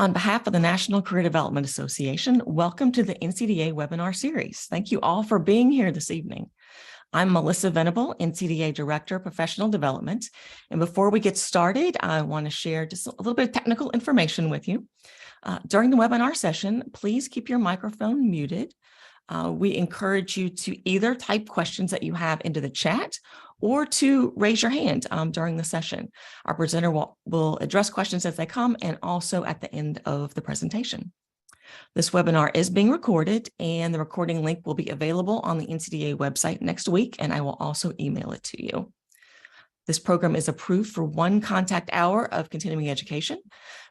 On behalf of the National Career Development Association, welcome to the NCDA webinar series. Thank you all for being here this evening. I'm Melissa Venable, NCDA Director of Professional Development. And before we get started, I want to share just a little bit of technical information with you. During the webinar session, please keep your microphone muted. We encourage you to either type questions that you have into the chat or to raise your hand during the session. Our presenter will address questions as they come and also at the end of the presentation. This webinar is being recorded and the recording link will be available on the NCDA website next week, and I will also email it to you. This program is approved for 1 contact hour of continuing education.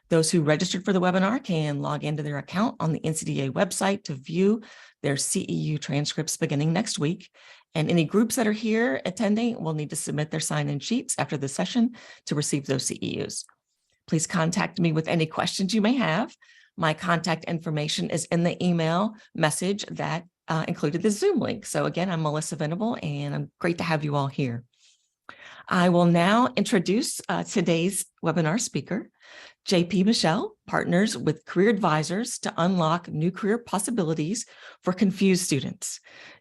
Those who registered for the webinar can log into their account on the NCDA website to view their CEU transcripts beginning next week. And any groups that are here attending will need to submit their sign-in sheets after the session to receive those CEUs. Please contact me with any questions you may have. My contact information is in the email message that included the Zoom link. So again, I'm Melissa Venable, and I'm great to have you all here. I will now introduce today's webinar speaker. JP Michel partners with career advisors to unlock new career possibilities for confused students.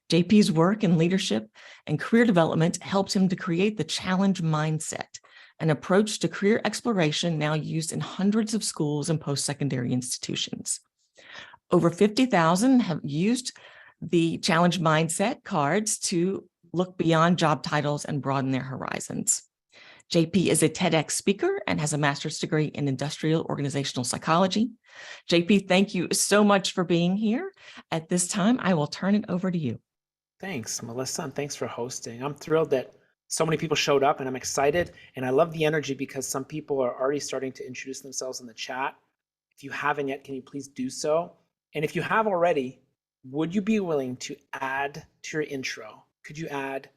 JP's work in leadership and career development helped him to create the challenge mindset, an approach to career exploration now used in hundreds of schools and post-secondary institutions. Over 50,000 have used the challenge mindset cards to look beyond job titles and broaden their horizons. JP is a TEDx speaker and has a master's degree in industrial organizational psychology. JP, thank you so much for being here. At this time, I will turn it over to you. Thanks, Melissa, and thanks for hosting. I'm thrilled that so many people showed up, and I'm excited, and I love the energy because some people are already starting to introduce themselves in the chat. If you haven't yet, can you please do so? And if you have already, would you be willing to add to your intro? Could you add,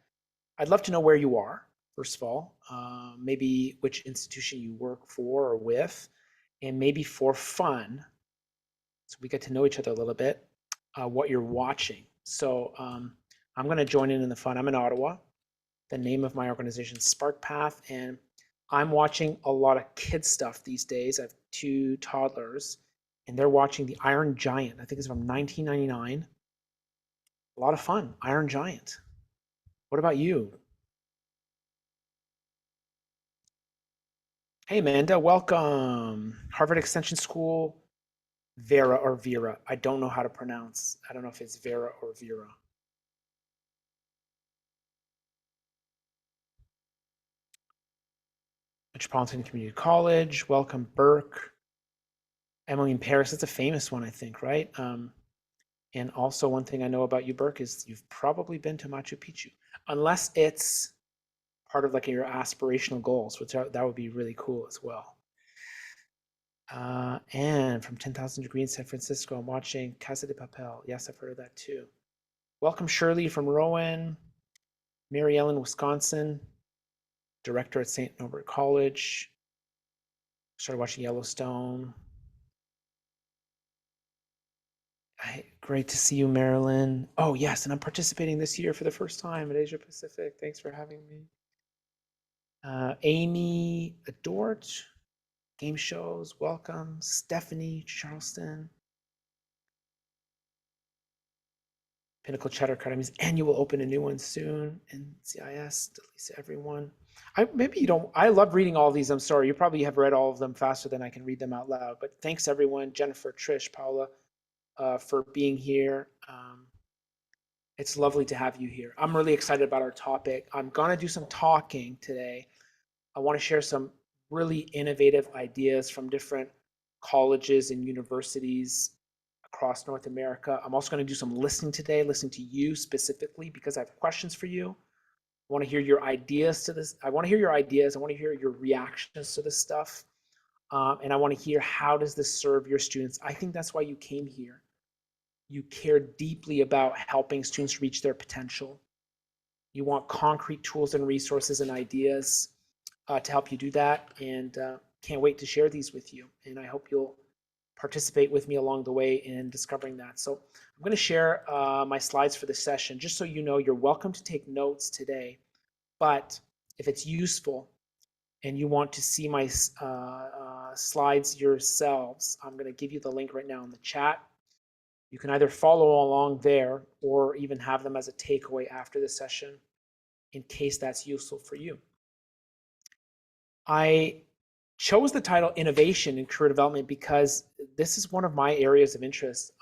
I'd love to know where you are, first of all, maybe which institution you work for or with, and maybe for fun, so we get to know each other a little bit, what you're watching. So I'm going to join in the fun. I'm in Ottawa. The name of my organization is Spark Path, and I'm watching a lot of kid stuff these days. I have 2 toddlers, and they're watching The Iron Giant. I think it's from 1999. A lot of fun, Iron Giant. What about you? Hey, Amanda, welcome. Harvard Extension School, Vera or Vera. I don't know how to pronounce. I don't know if it's Vera or Vera. Metropolitan Community College, welcome, Burke. Emily in Paris, that's a famous one, I think, right? And also one thing I know about you, Burke, is you've probably been to Machu Picchu, unless it's part of like your aspirational goals, which that would be really cool as well. And from 10,000 Degrees in San Francisco, I'm watching Casa de Papel. Yes, I've heard of that too. Welcome, Shirley from Rowan. Mary Ellen, Wisconsin, director at St. Norbert College. Started watching Yellowstone. Great to see you, Marilyn. Oh, yes, and I'm participating this year for the first time at Asia Pacific. Thanks for having me. Amy Adort, game shows, welcome. Stephanie Charleston. Pinnacle Chatter Academy's annual open a new one soon. NCIS, Delisa, everyone. Maybe you don't, I love reading all of these. I'm sorry, you probably have read all of them faster than I can read them out loud. But thanks everyone, Jennifer, Trish, Paula, for being here. It's lovely to have you here. I'm really excited about our topic. I'm gonna do some talking today. I want to share some really innovative ideas from different colleges and universities across North America. I'm also going to do some listening today, listening to you specifically, because I have questions for you. I want to hear your ideas to this. I want to hear your ideas. I want to hear your reactions to this stuff. And I want to hear, how does this serve your students? I think that's why you came here. You care deeply about helping students reach their potential. You want concrete tools and resources and ideas to help you do that, and can't wait to share these with you. And I hope you'll participate with me along the way in discovering that. So I'm going to share my slides for this session. Just so you know, you're welcome to take notes today, but if it's useful and you want to see my slides yourselves. I'm going to give you the link right now in the chat. You can either follow along there or even have them as a takeaway after the session in case that's useful for you. I chose the title Innovation in Career Development because this is one of my areas of interest.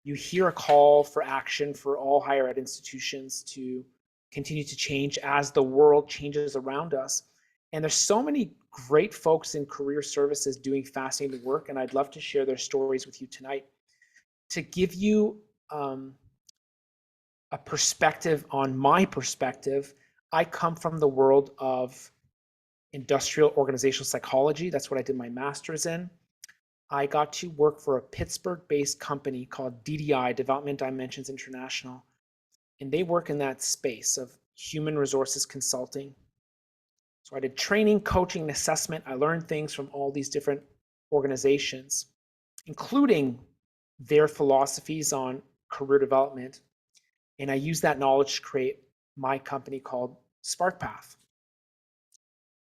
You hear a call for action for all higher ed institutions to continue to change as the world changes around us. And there's so many great folks in career services doing fascinating work, and I'd love to share their stories with you tonight. To give you a perspective on my perspective, I come from the world of industrial organizational psychology. That's what I did my master's in. I got to work for a Pittsburgh-based company called DDI, Development Dimensions International, and they work in that space of human resources consulting. So I did training, coaching, and assessment. I learned things from all these different organizations, including their philosophies on career development. And I used that knowledge to create my company called SparkPath.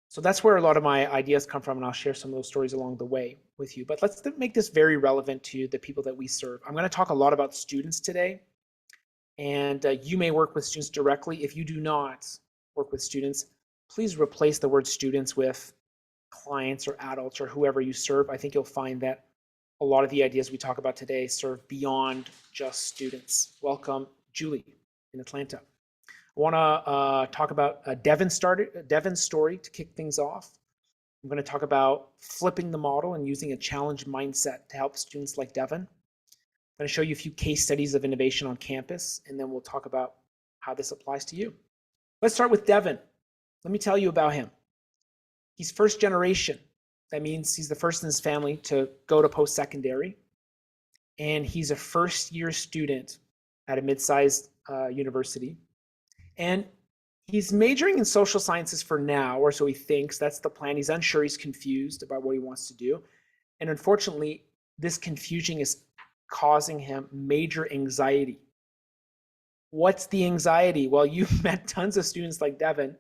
So that's where a lot of my ideas come from, and I'll share some of those stories along the way with you. But let's make this very relevant to the people that we serve. I'm going to talk a lot about students today, and you may work with students directly. If you do not work with students, please replace the word students with clients or adults or whoever you serve. I think you'll find that a lot of the ideas we talk about today serve beyond just students. Welcome, Julie in Atlanta. I want to talk about Devin's story to kick things off. I'm going to talk about flipping the model and using a challenge mindset to help students like Devin. I'm going to show you a few case studies of innovation on campus, and then we'll talk about how this applies to you. Let's start with Devin. Let me tell you about him. He's first generation. That means he's the first in his family to go to post-secondary, and he's a first-year student at a mid-sized university. And he's majoring in social sciences for now, or so he thinks. That's the plan. He's unsure. He's confused about what he wants to do. And unfortunately, this confusion is causing him major anxiety. What's the anxiety? Well, you've met tons of students like Devin.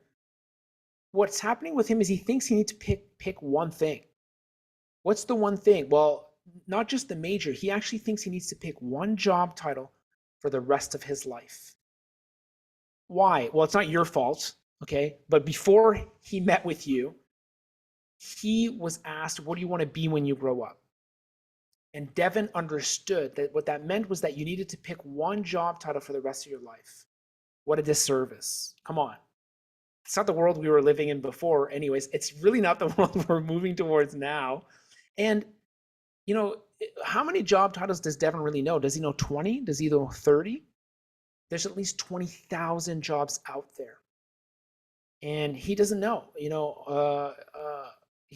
What's happening with him is he thinks he needs to pick one thing. What's the one thing? Well, not just the major. He actually thinks he needs to pick one job title for the rest of his life. Why? Well, it's not your fault, okay? But before he met with you, he was asked, what do you want to be when you grow up? And Devin understood that what that meant was that you needed to pick one job title for the rest of your life. What a disservice. Come on. It's not the world we were living in before. Anyways, it's really not the world we're moving towards now. And, you know, how many job titles does Devin really know? Does he know 20? Does he know 30? There's at least 20,000 jobs out there. And he doesn't know, he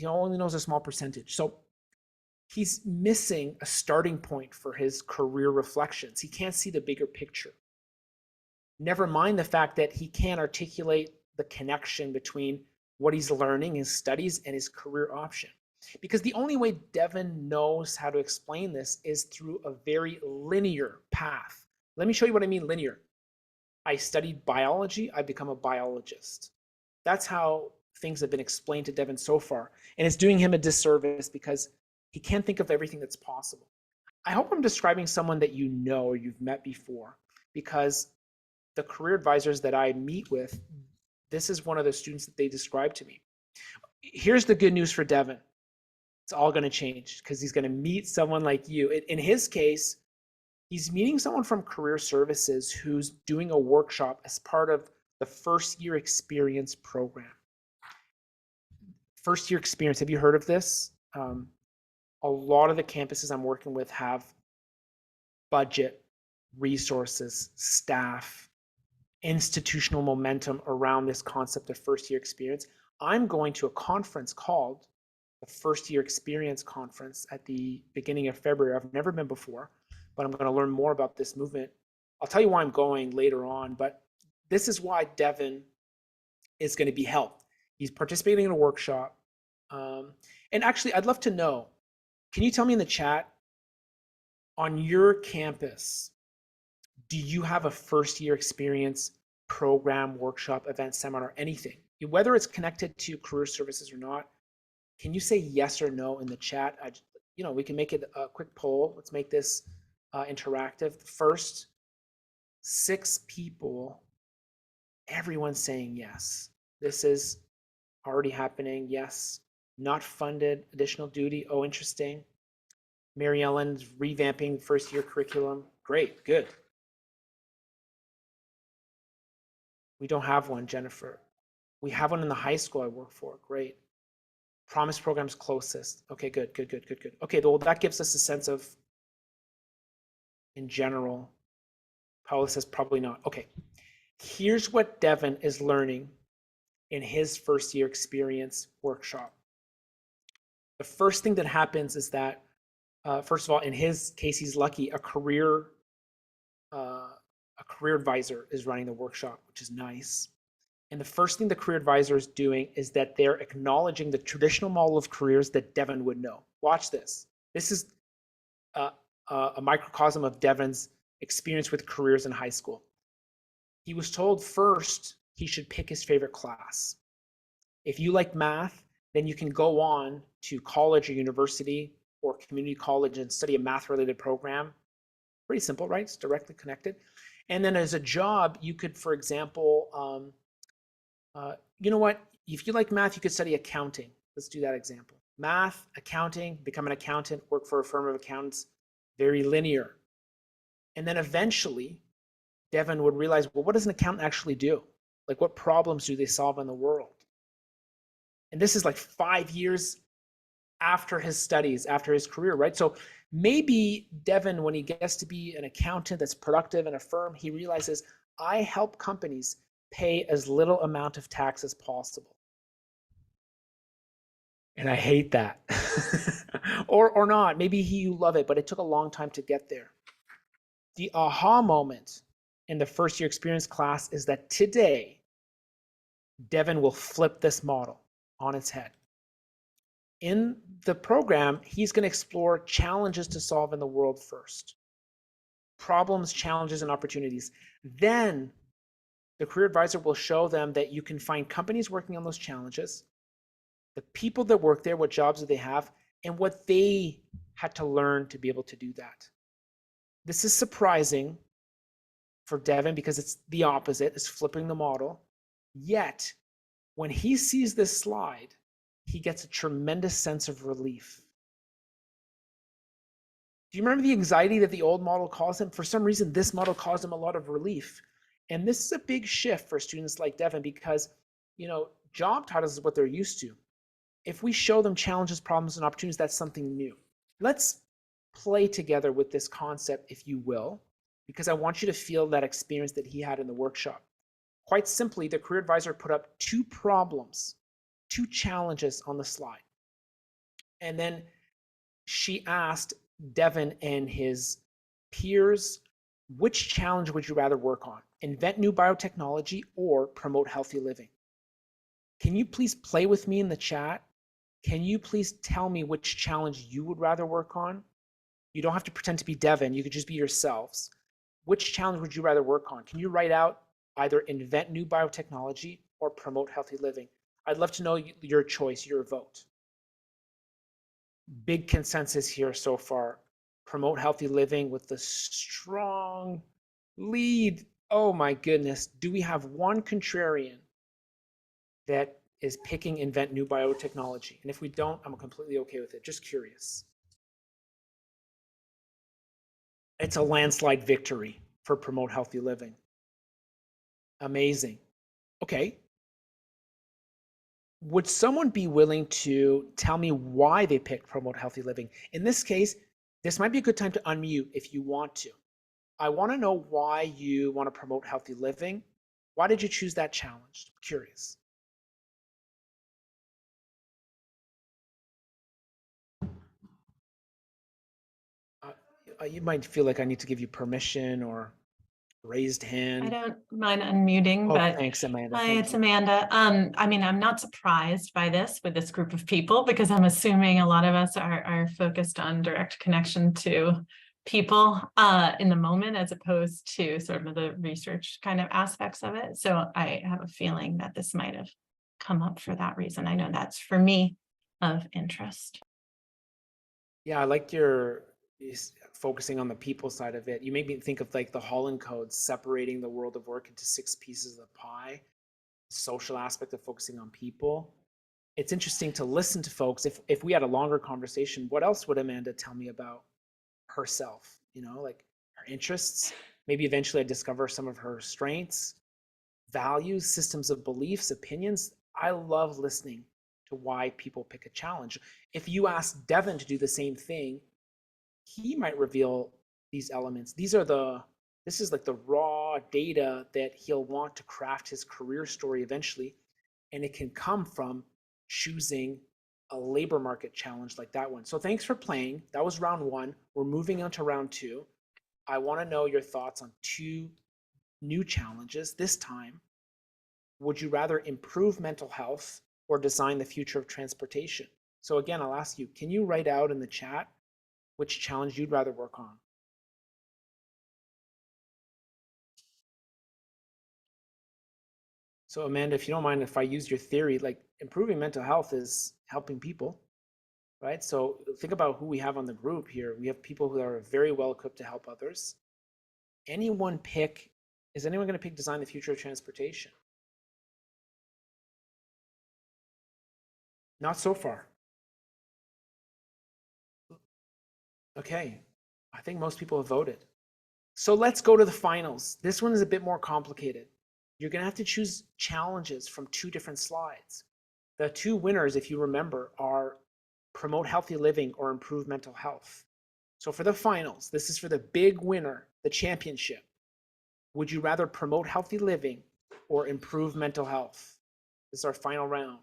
only knows a small percentage. So he's missing a starting point for his career reflections. He can't see the bigger picture. Never mind the fact that he can't articulate the connection between what he's learning, his studies, and his career option. Because the only way Devin knows how to explain this is through a very linear path. Let me show you what I mean linear. I studied biology, I become a biologist. That's how things have been explained to Devin so far. And it's doing him a disservice because he can't think of everything that's possible. I hope I'm describing someone that you know or you've met before, because the career advisors that I meet with, this is one of the students that they describe to me. Here's the good news for Devin. It's all going to change because he's going to meet someone like you. In his case, he's meeting someone from career services who's doing a workshop as part of the first year experience program. First year experience, have you heard of this? A lot of the campuses I'm working with have budget, resources, staff, institutional momentum around this concept of first year experience. I'm going to a conference called the First Year Experience Conference at the beginning of February. I've never been before, but I'm going to learn more about this movement. I'll tell you why I'm going later on, but this is why Devin is going to be helped. He's participating in a workshop. And actually, I'd love to know, can you tell me in the chat, on your campus, do you have a first year experience program, workshop, event, seminar, anything? Whether it's connected to career services or not, Can you say yes or no in the chat? We can make it a quick poll. Let's make this interactive. The first 6 people, everyone's saying yes. This is already happening. Yes. Not funded, additional duty. Oh, interesting. Mary Ellen's revamping first year curriculum. Great, good. We don't have one, Jennifer. We have one in the high school I work for. Great. Promise program's closest. Okay, good. Okay, well, that gives us a sense of, in general, Paula says probably not. Okay, here's what Devin is learning in his first year experience workshop. The first thing that happens is that, first of all, in his case, he's lucky, a career advisor is running the workshop, which is nice. And the first thing the career advisor is doing is that they're acknowledging the traditional model of careers that Devin would know. Watch this. This is a microcosm of Devin's experience with careers in high school. He was told first he should pick his favorite class. If you like math, then you can go on to college or university or community college and study a math-related program. Pretty simple, right? It's directly connected. And then as a job, you could, for example, you know what? If you like math, you could study accounting. Let's do that example. Math, accounting, become an accountant, work for a firm of accountants, very linear. And then eventually, Devin would realize, well, what does an accountant actually do? Like, what problems do they solve in the world? And this is like 5 years after his studies, after his career, right? So maybe Devin, when he gets to be an accountant that's productive in a firm, he realizes, I help companies pay as little amount of tax as possible. And I hate that. or not. Maybe you love it, but it took a long time to get there. The aha moment in the first year experience class is that today, Devin will flip this model on its head. In the program, he's going to explore challenges to solve in the world first. Problems, challenges, and opportunities. Then the career advisor will show them that you can find companies working on those challenges, the people that work there, what jobs do they have, and what they had to learn to be able to do that. This is surprising for Devin because it's the opposite, it's flipping the model. Yet, when he sees this slide, he gets a tremendous sense of relief. Do you remember the anxiety that the old model caused him? For some reason, this model caused him a lot of relief. And this is a big shift for students like Devin because, job titles is what they're used to. If we show them challenges, problems, and opportunities, that's something new. Let's play together with this concept, if you will, because I want you to feel that experience that he had in the workshop. Quite simply, the career advisor put up 2 problems, 2 challenges on the slide. And then she asked Devin and his peers, which challenge would you rather work on? Invent new biotechnology or promote healthy living? Can you please play with me in the chat? Can you please tell me which challenge you would rather work on? You don't have to pretend to be Devin. You could just be yourselves. Which challenge would you rather work on? Can you write out either invent new biotechnology or promote healthy living? I'd love to know your choice, your vote. Big consensus here so far. Promote healthy living with the strong lead. Oh my goodness. Do we have one contrarian that is picking invent new biotechnology? And if we don't, I'm completely okay with it. Just curious. It's a landslide victory for promote healthy living. Amazing. Okay. Would someone be willing to tell me why they picked promote healthy living? In this case, this might be a good time to unmute if you want to. I want to know why you want to promote healthy living. Why did you choose that challenge? I'm curious. You might feel like I need to give you permission or raised hand. I don't mind unmuting, but thanks, Amanda. hi, it's Amanda. I'm not surprised by this with this group of people because I'm assuming a lot of us are focused on direct connection to people in the moment as opposed to sort of the research kind of aspects of it. So I have a feeling that this might have come up for that reason. I know that's for me. of interest. Yeah, I like your focusing on the people side of it. You made me think of like the Holland Codes, separating the world of work into 6 pieces of the pie, social aspect of focusing on people. It's interesting to listen to folks. If we had a longer conversation, what else would Amanda tell me about herself? You know, like her interests. Maybe eventually I discover some of her strengths, values, systems of beliefs, opinions. I love listening to why people pick a challenge. If you ask Devin to do the same thing, he might reveal these elements. This is like the raw data that he'll want to craft his career story eventually. And it can come from choosing a labor market challenge like that one. So thanks for playing. That was round 1. We're moving on to round 2. I want to know your thoughts on 2 new challenges. This time, would you rather improve mental health or design the future of transportation? So again, I'll ask you, can you write out in the chat which challenge you'd rather work on? So Amanda, if you don't mind, if I use your theory, like improving mental health is helping people, right? So think about who we have on the group here. We have people who are very well equipped to help others. Is anyone going to pick design the future of transportation? Not so far. Okay, I think most people have voted. So let's go to the finals. This one is a bit more complicated. You're going to have to choose challenges from 2 different slides. The 2 winners, if you remember, are promote healthy living or improve mental health. So for the finals, this is for the big winner, the championship. Would you rather promote healthy living or improve mental health? This is our final round.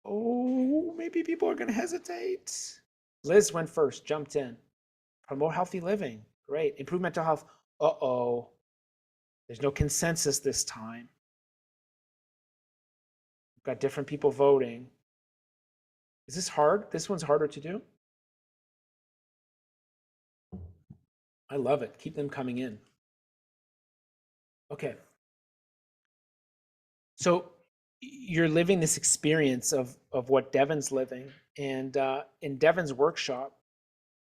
Oh, maybe people are going to hesitate. Liz went first, jumped in. Promote healthy living. Great. Improve mental health. Uh-oh. There's no consensus this time. We've got different people voting. Is this hard? This one's harder to do? I love it. Keep them coming in. Okay. So you're living this experience of what Devin's living. And in Devin's workshop,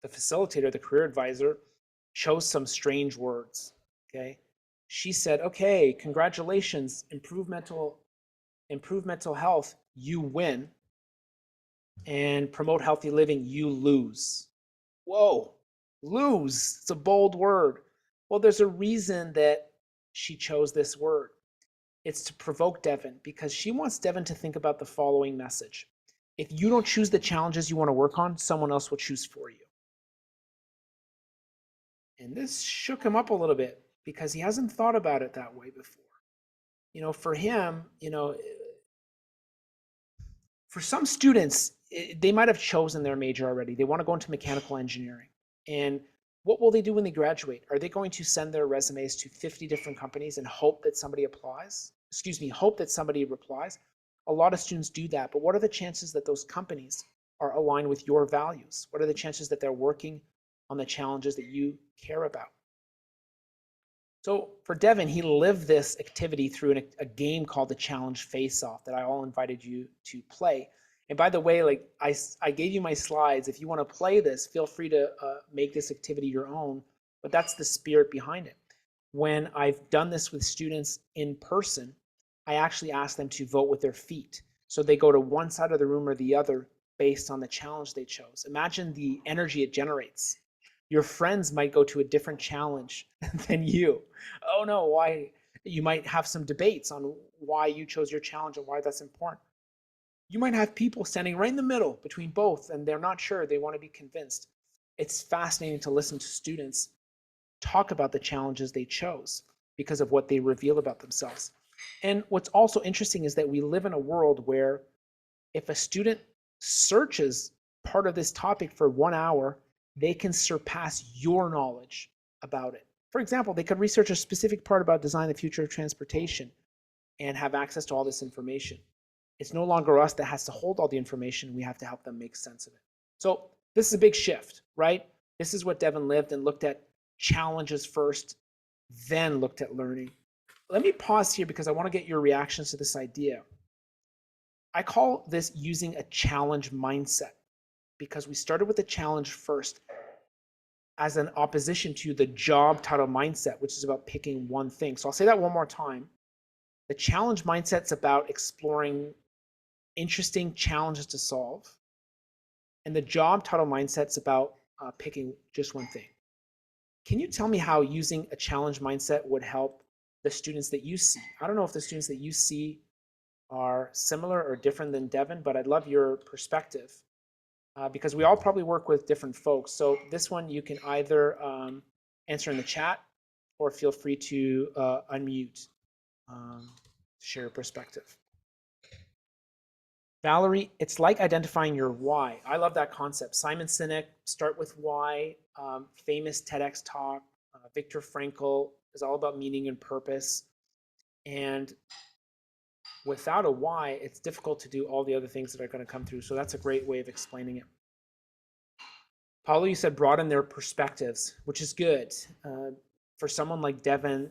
the facilitator, the career advisor, chose some strange words. Okay. She said, okay, congratulations, improve mental health, you win. And promote healthy living, you lose. Whoa, lose. It's a bold word. Well, there's a reason that she chose this word. It's to provoke Devin because she wants Devin to think about the following message. If you don't choose the challenges you want to work on, someone else will choose for you. And this shook him up a little bit because he hasn't thought about it that way before. You know, for him, for some students, they might have chosen their major already. They want to go into mechanical engineering. And what will they do when they graduate? Are they going to send their resumes to 50 different companies and hope that somebody applies? Hope that somebody replies? A lot of students do that, but what are the chances that those companies are aligned with your values? What are the chances that they're working on the challenges that you care about? So for Devin, he lived this activity through a game called the Challenge Face-Off that I all invited you to play. And by the way, like I gave you my slides. If you want to play this, feel free to make this activity your own. But that's the spirit behind it. When I've done this with students in person, I actually ask them to vote with their feet. So they go to one side of the room or the other based on the challenge they chose. Imagine the energy it generates. Your friends might go to a different challenge than you. Oh no, why? You might have some debates on why you chose your challenge and why that's important. You might have people standing right in the middle between both and they're not sure, they want to be convinced. It's fascinating to listen to students talk about the challenges they chose because of what they reveal about themselves. And what's also interesting is that we live in a world where if a student searches part of this topic for 1 hour, they can surpass your knowledge about it. For example, they could research a specific part about design the future of transportation and have access to all this information. It's no longer us that has to hold all the information. We have to help them make sense of it. So this is a big shift, right? This is what Devin lived and looked at challenges first, then looked at learning. Let me pause here because I want to get your reactions to this idea. I call this using a challenge mindset, because we started with the challenge first as an opposition to the job title mindset, which is about picking one thing. So I'll say that one more time. The challenge mindset's about exploring interesting challenges to solve. And the job title mindset's about picking just one thing. Can you tell me how using a challenge mindset would help the students that you see? I don't know if the students that you see are similar or different than Devin, but I'd love your perspective because we all probably work with different folks. So this one you can either answer in the chat or feel free to unmute, share your perspective. Valerie, it's like identifying your why. I love that concept. Simon Sinek, Start With Why, famous TEDx talk. Viktor Frankl is all about meaning and purpose. And without a why, it's difficult to do all the other things that are going to come through. So that's a great way of explaining it. Paulo, you said broaden their perspectives, which is good. For someone like Devin,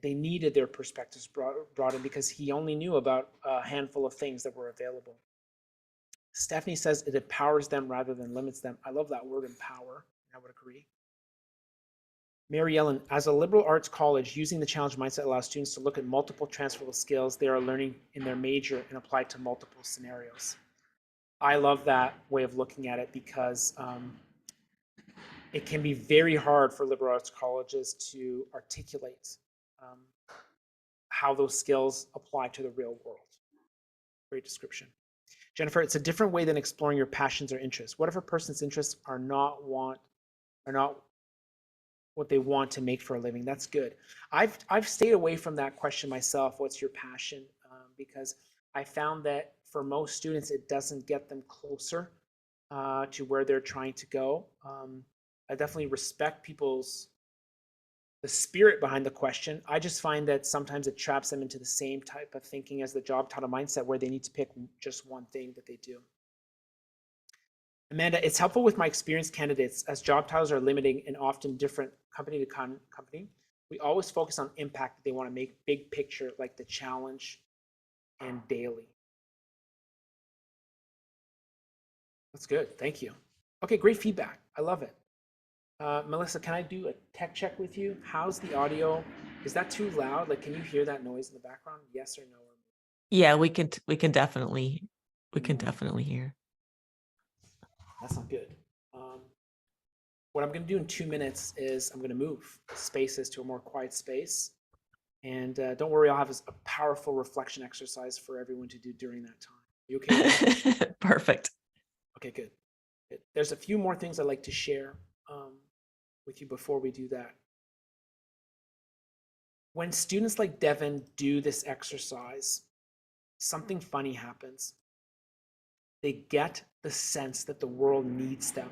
they needed their perspectives broadened because he only knew about a handful of things that were available. Stephanie says it empowers them rather than limits them. I love that word, empower. I would agree. Mary Ellen, as a liberal arts college, using the challenge mindset allows students to look at multiple transferable skills they are learning in their major and apply to multiple scenarios. I love that way of looking at it because it can be very hard for liberal arts colleges to articulate how those skills apply to the real world. Great description. Jennifer, it's a different way than exploring your passions or interests. What if a person's interests are not what they want to make for a living? That's good. I've stayed away from that question myself. What's your passion? Because I found that for most students, it doesn't get them closer to where they're trying to go. I definitely respect the spirit behind the question. I just find that sometimes it traps them into the same type of thinking as the job title mindset, where they need to pick just one thing that they do. Amanda, it's helpful with my experienced candidates as job titles are limiting and often different company to company. We always focus on impact that they want to make, big picture, like the challenge and daily. That's good. Thank you. Okay, great feedback. I love it. Melissa, can I do a tech check with you? How's the audio? Is that too loud? Like, can you hear that noise in the background? Yes or no? Yeah, we can definitely hear. That's not good. What I'm going to do in 2 minutes is I'm going to move spaces to a more quiet space. And don't worry, I'll have a powerful reflection exercise for everyone to do during that time. You okay with that? Perfect. Okay, good. There's a few more things I'd like to share with you before we do that. When students like Devin do this exercise, something funny happens. They get the sense that the world needs them.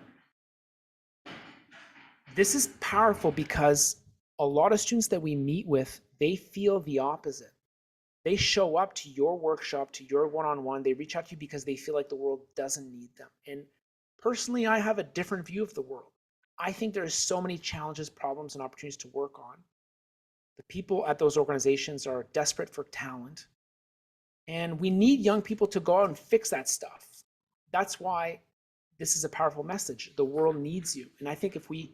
This is powerful because a lot of students that we meet with, they feel the opposite. They show up to your workshop, to your one-on-one, they reach out to you because they feel like the world doesn't need them. And personally, I have a different view of the world. I think there's so many challenges, problems, and opportunities to work on. The people at those organizations are desperate for talent. And we need young people to go out and fix that stuff. That's why this is a powerful message. The world needs you. And I think if we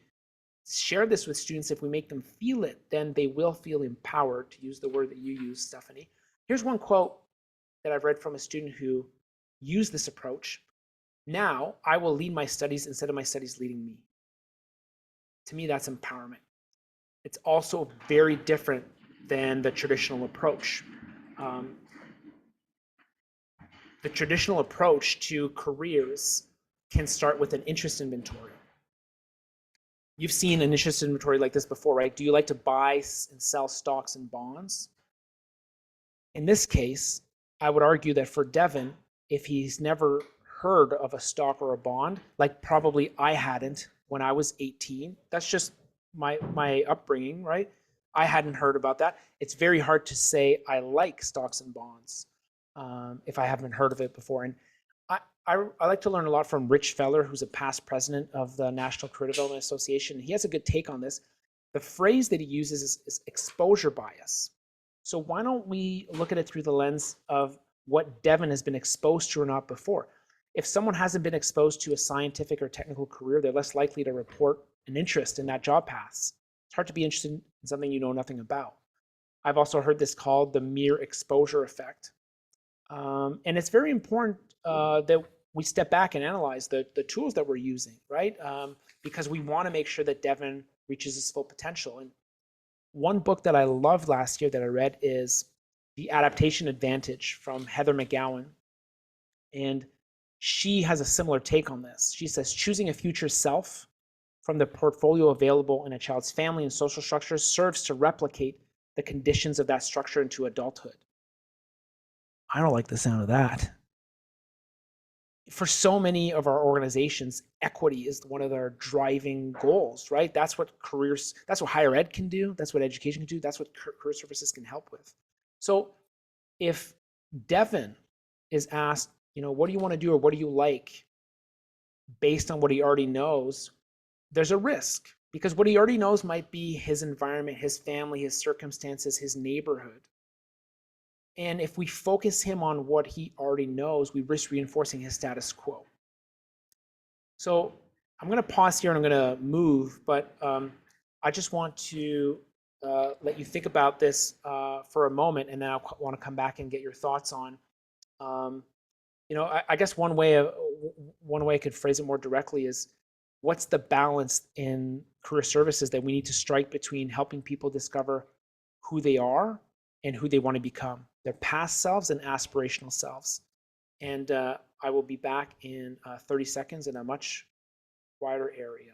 share this with students, if we make them feel it, then they will feel empowered, to use the word that you use, Stephanie. Here's one quote that I've read from a student who used this approach. Now I will lead my studies instead of my studies leading me. To me, that's empowerment. It's also very different than the traditional approach. The traditional approach to careers can start with an interest inventory. You've seen an interest inventory like this before, right? Do you like to buy and sell stocks and bonds? In this case, I would argue that for Devin, if he's never heard of a stock or a bond, like probably I hadn't when I was 18, that's just my upbringing, right? I hadn't heard about that. It's very hard to say I like stocks and bonds if I haven't heard of it before. And I like to learn a lot from Rich Feller, who's a past president of the National Career Development Association. He has a good take on this. The phrase that he uses is exposure bias. So why don't we look at it through the lens of what Devin has been exposed to or not before. If someone hasn't been exposed to a scientific or technical career, they're less likely to report an interest in that job paths. It's hard to be interested in something you know nothing about. I've also heard this called the mere exposure effect. And it's very important that we step back and analyze the tools that we're using, right? Because we want to make sure that Devin reaches his full potential. And one book that I loved last year that I read is The Adaptation Advantage from Heather McGowan. And she has a similar take on this. She says, choosing a future self from the portfolio available in a child's family and social structures serves to replicate the conditions of that structure into adulthood. I don't like the sound of that. For so many of our organizations, equity is one of their driving goals, right? That's what careers, that's what higher ed can do. That's what education can do. That's what career services can help with. So if Devin is asked, what do you want to do or what do you like based on what he already knows, there's a risk because what he already knows might be his environment, his family, his circumstances, his neighborhood. And if we focus him on what he already knows, we risk reinforcing his status quo. So I'm going to pause here and I'm going to move, but I just want to let you think about this for a moment, and then I want to come back and get your thoughts on. I guess one way I could phrase it more directly is, what's the balance in career services that we need to strike between helping people discover who they are and who they want to become, their past selves and aspirational selves. And I will be back in 30 seconds in a much wider area.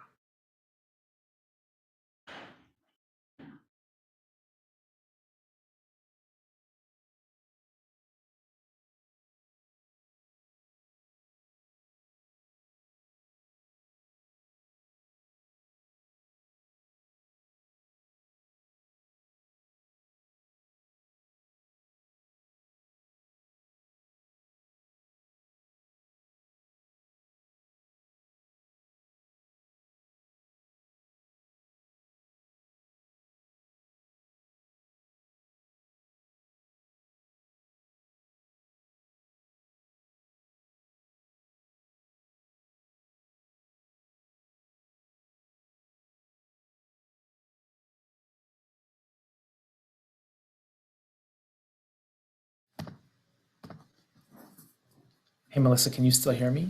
Hey, Melissa, can you still hear me?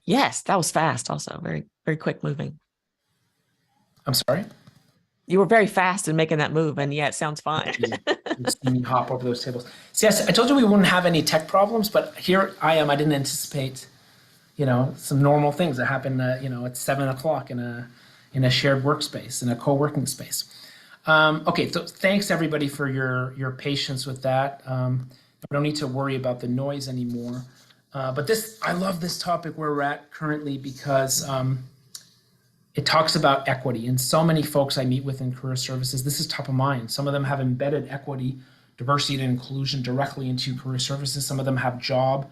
Yes, that was fast also, very, very quick moving. I'm sorry? You were very fast in making that move, and yeah, it sounds fine. You've seen me hop over those tables. So yes, I told you we wouldn't have any tech problems, but here I am. I didn't anticipate, some normal things that happen, at 7 o'clock in a shared workspace, in a co-working space. Okay, so thanks everybody for your patience with that. We don't need to worry about the noise anymore. But I love this topic where we're at currently because it talks about equity, and so many folks I meet with in career services, this is top of mind. Some of them have embedded equity, diversity, and inclusion directly into career services. Some of them have job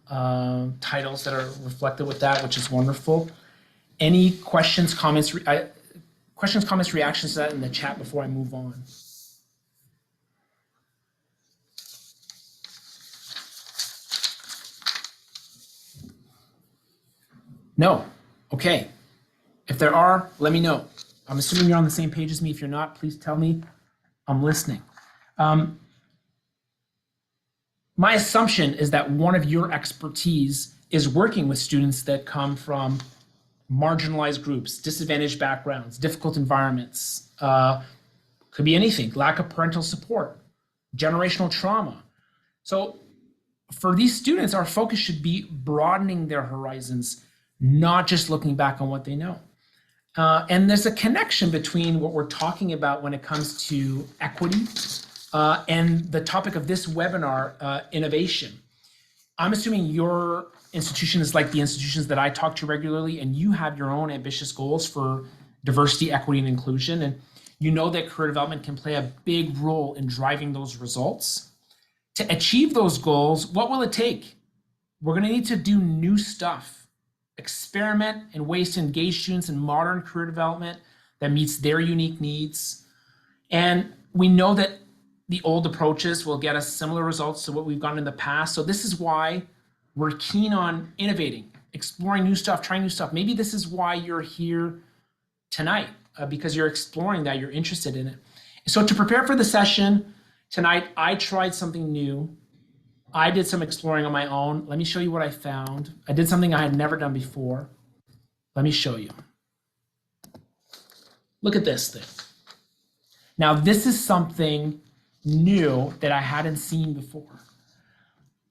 titles that are reflected with that, which is wonderful. Any questions, comments, reactions to that in the chat before I move on? No? Okay. If there are, let me know. I'm assuming you're on the same page as me. If you're not, please tell me. I'm listening. My assumption is that one of your expertise is working with students that come from marginalized groups, disadvantaged backgrounds, difficult environments. Could be anything, lack of parental support, generational trauma. So for these students, our focus should be broadening their horizons, not just looking back on what they know. And there's a connection between what we're talking about when it comes to equity and the topic of this webinar, innovation. I'm assuming your institution is like the institutions that I talk to regularly, and you have your own ambitious goals for diversity, equity, and inclusion. And you know that career development can play a big role in driving those results. To achieve those goals, what will it take? We're going to need to do new stuff, experiment in ways to engage students in modern career development that meets their unique needs. And we know that the old approaches will get us similar results to what we've gotten in the past. So this is why we're keen on innovating, exploring new stuff, trying new stuff. Maybe this is why you're here tonight, because you're exploring that, you're interested in it. So to prepare for the session tonight, I tried something new. I did some exploring on my own. Let me show you what I found. I did something I had never done before. Let me show you. Look at this thing. Now, this is something new that I hadn't seen before.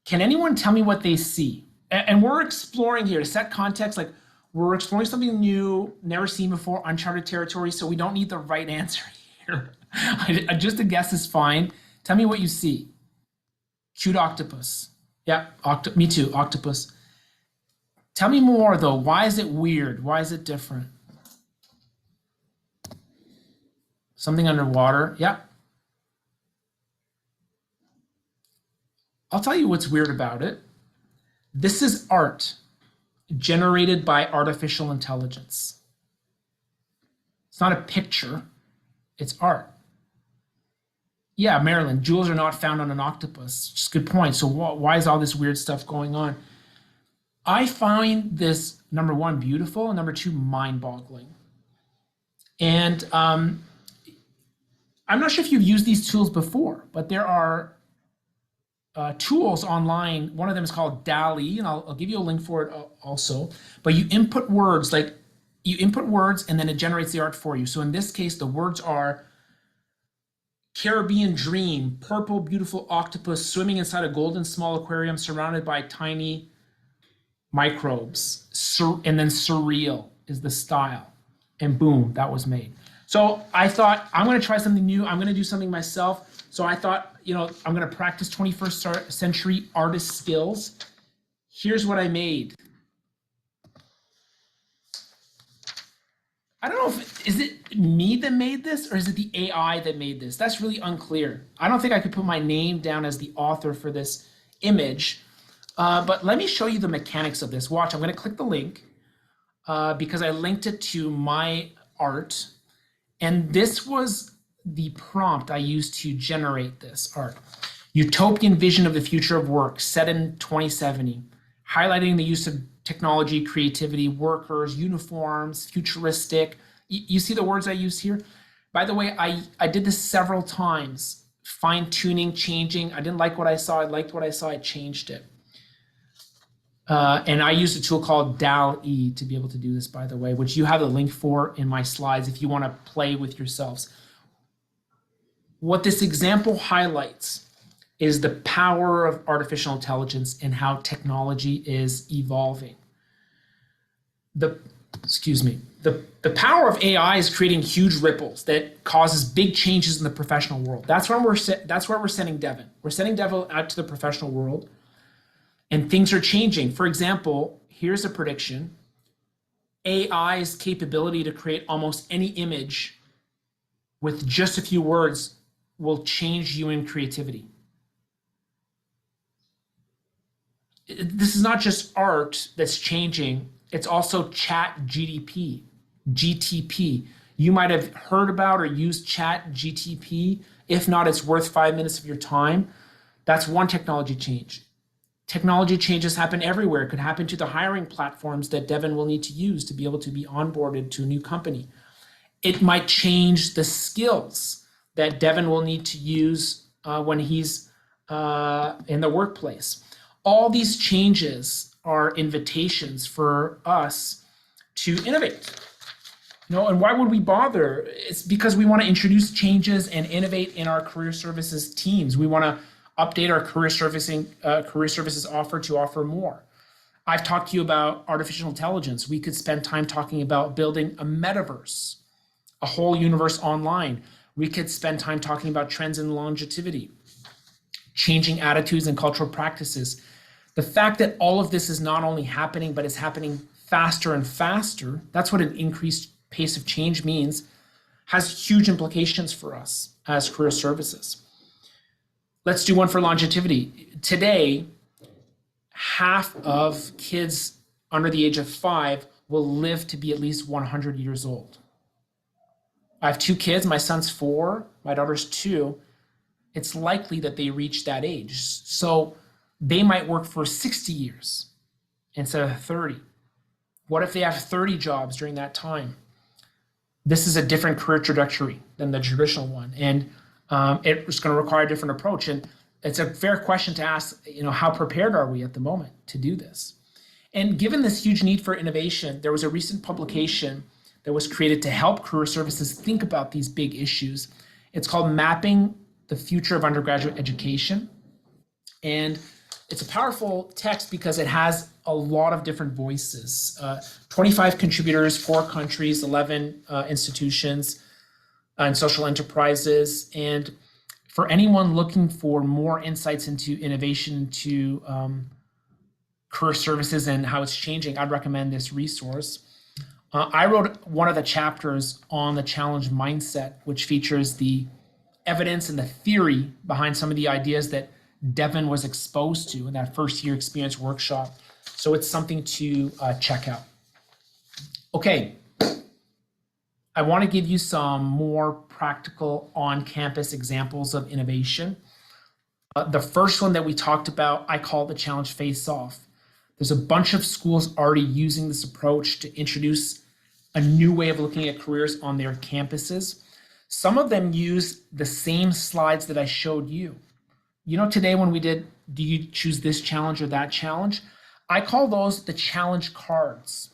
Can anyone tell me what they see? And we're exploring here to set context, like we're exploring something new, never seen before, uncharted territory, so we don't need the right answer here. Just a guess is fine. Tell me what you see. Cute octopus. Yeah, me too, octopus. Tell me more though. Why is it weird? Why is it different? Something underwater. Yeah. I'll tell you what's weird about it. This is art generated by artificial intelligence. It's not a picture, it's art. Yeah, Marilyn, jewels are not found on an octopus. Just a good point. So why is all this weird stuff going on? I find this, number one, beautiful, and number two, mind-boggling. And I'm not sure if you've used these tools before, but there are tools online. One of them is called DALL-E, and I'll give you a link for it also. But you input words, and then it generates the art for you. So in this case, the words are Caribbean dream, purple, beautiful octopus swimming inside a golden small aquarium surrounded by tiny microbes. And then surreal is the style. And boom, that was made. So I thought, I'm going to try something new. I'm going to do something myself. So I thought, I'm going to practice 21st century artist skills. Here's what I made. I don't know is it me that made this or is it the AI that made this? That's really unclear. I don't think I could put my name down as the author for this image, but let me show you the mechanics of this. Watch, I'm going to click the link because I linked it to my art. And this was the prompt I used to generate this art. Utopian vision of the future of work set in 2070, highlighting the use of technology, creativity, workers, uniforms, futuristic. You see the words I used here? By the way, I did this several times, fine-tuning, changing. I didn't like what I saw. I liked what I saw. I changed it. And I used a tool called DALL-E to be able to do this, by the way, which you have the link for in my slides if you want to play with yourselves. What this example highlights is the power of artificial intelligence and how technology is evolving. The power of AI is creating huge ripples that causes big changes in the professional world. That's where we're sending Devin. We're sending Devin out to the professional world, and things are changing. For example, here's a prediction. AI's capability to create almost any image with just a few words will change human creativity. This is not just art that's changing, it's also GTP. You might have heard about or used GTP. If not, it's worth 5 minutes of your time. That's one technology change. Technology changes happen everywhere. It could happen to the hiring platforms that Devin will need to use to be able to be onboarded to a new company. It might change the skills that Devin will need to use when he's in the workplace. All these changes are invitations for us to innovate. And why would we bother? It's because we want to introduce changes and innovate in our career services teams. We want to update our career services offer to offer more. I've talked to you about artificial intelligence. We could spend time talking about building a metaverse, a whole universe online. We could spend time talking about trends in longevity, changing attitudes and cultural practices. The fact that all of this is not only happening, but it's happening faster and faster, that's what an increased pace of change means, has huge implications for us as career services. Let's do one for longevity. Today, half of kids under the age of 5 will live to be at least 100 years old. I have 2 kids. My son's 4, my daughter's 2. it's likely that they reach that age. So they might work for 60 years instead of 30. What if they have 30 jobs during that time? This is a different career trajectory than the traditional one, and it's going to require a different approach. And it's a fair question to ask, how prepared are we at the moment to do this? And given this huge need for innovation, there was a recent publication that was created to help career services think about these big issues. It's called Mapping the Future of Undergraduate Education. And it's a powerful text because it has a lot of different voices. 25 contributors, 4 countries, 11 institutions and social enterprises. And for anyone looking for more insights into innovation, to career services and how it's changing, I'd recommend this resource. I wrote one of the chapters on the challenge mindset, which features the evidence and the theory behind some of the ideas that Devin was exposed to in that first year experience workshop. So it's something to check out. Okay, I want to give you some more practical on-campus examples of innovation. The first one that we talked about, I call the challenge face-off. There's a bunch of schools already using this approach to introduce a new way of looking at careers on their campuses. Some of them use the same slides that I showed you. Today when we did, do you choose this challenge or that challenge? I call those the challenge cards.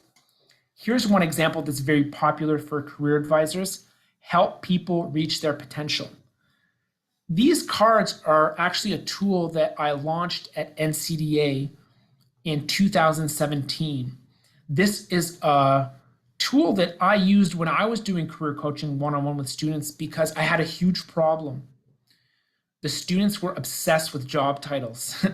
Here's one example that's very popular for career advisors: help people reach their potential. These cards are actually a tool that I launched at NCDA in 2017. This is a tool that I used when I was doing career coaching one-on-one with students because I had a huge problem. The students were obsessed with job titles,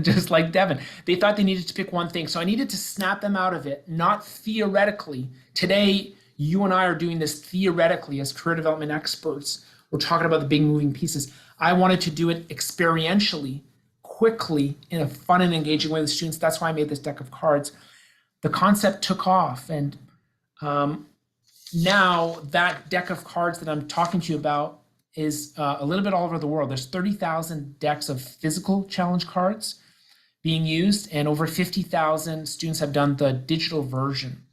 just like Devin. They thought they needed to pick one thing. So I needed to snap them out of it, not theoretically. Today, you and I are doing this theoretically as career development experts. We're talking about the big moving pieces. I wanted to do it experientially, quickly, in a fun and engaging way with students. That's why I made this deck of cards. The concept took off, and now that deck of cards that I'm talking to you about is a little bit all over the world. There's 30,000 decks of physical challenge cards being used, and over 50,000 students have done the digital version.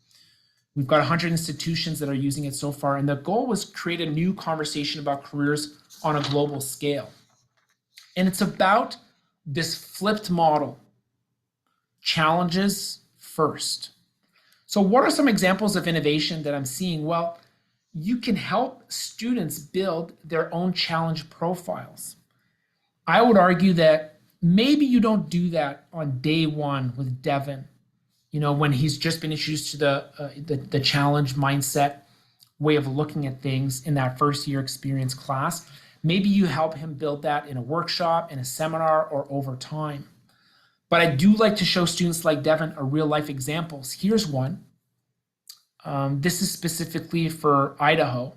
We've got 100 institutions that are using it so far, and the goal was create a new conversation about careers on a global scale. And it's about this flipped model: challenges first. So what are some examples of innovation that I'm seeing? Well, you can help students build their own challenge profiles. I would argue that maybe you don't do that on day one with Devin, when he's just been introduced to the challenge mindset way of looking at things in that first year experience class. Maybe you help him build that in a workshop, in a seminar, or over time. But I do like to show students like Devin a real life examples. Here's one. This is specifically for Idaho.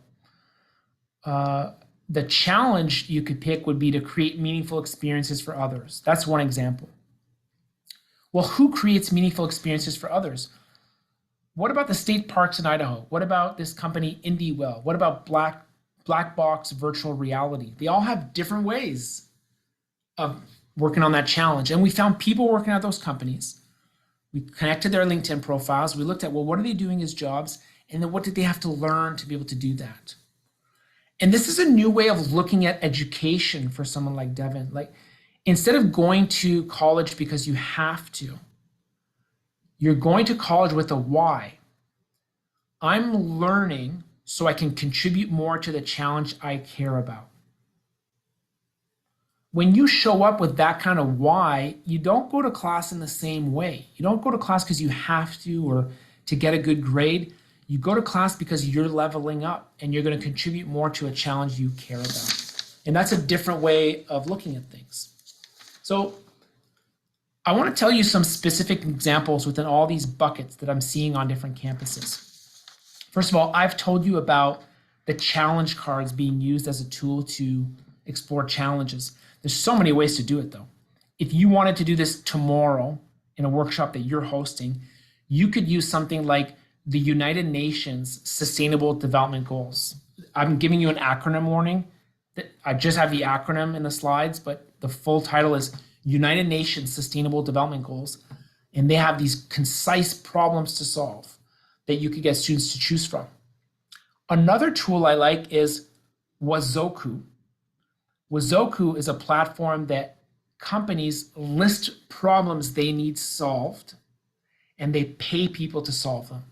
The challenge you could pick would be to create meaningful experiences for others. That's one example. Well, who creates meaningful experiences for others? What about the state parks in Idaho? What about this company IndieWell? What about Black Box Virtual Reality? They all have different ways of working on that challenge. And we found people working at those companies. We connected their LinkedIn profiles. We looked at, well, what are they doing as jobs? And then what did they have to learn to be able to do that? And this is a new way of looking at education for someone like Devin. Like, instead of going to college because you have to, you're going to college with a why. I'm learning so I can contribute more to the challenge I care about. When you show up with that kind of why, you don't go to class in the same way. You don't go to class because you have to or to get a good grade. You go to class because you're leveling up and you're going to contribute more to a challenge you care about. And that's a different way of looking at things. So I want to tell you some specific examples within all these buckets that I'm seeing on different campuses. First of all, I've told you about the challenge cards being used as a tool to explore challenges. There's so many ways to do it, though. If you wanted to do this tomorrow in a workshop that you're hosting, you could use something like the United Nations Sustainable Development Goals. I'm giving you an acronym warning. I just have the acronym in the slides, but the full title is United Nations Sustainable Development Goals. And they have these concise problems to solve that you could get students to choose from. Another tool I like is Wazoku. Wazoku is a platform that companies list problems they need solved, and they pay people to solve them.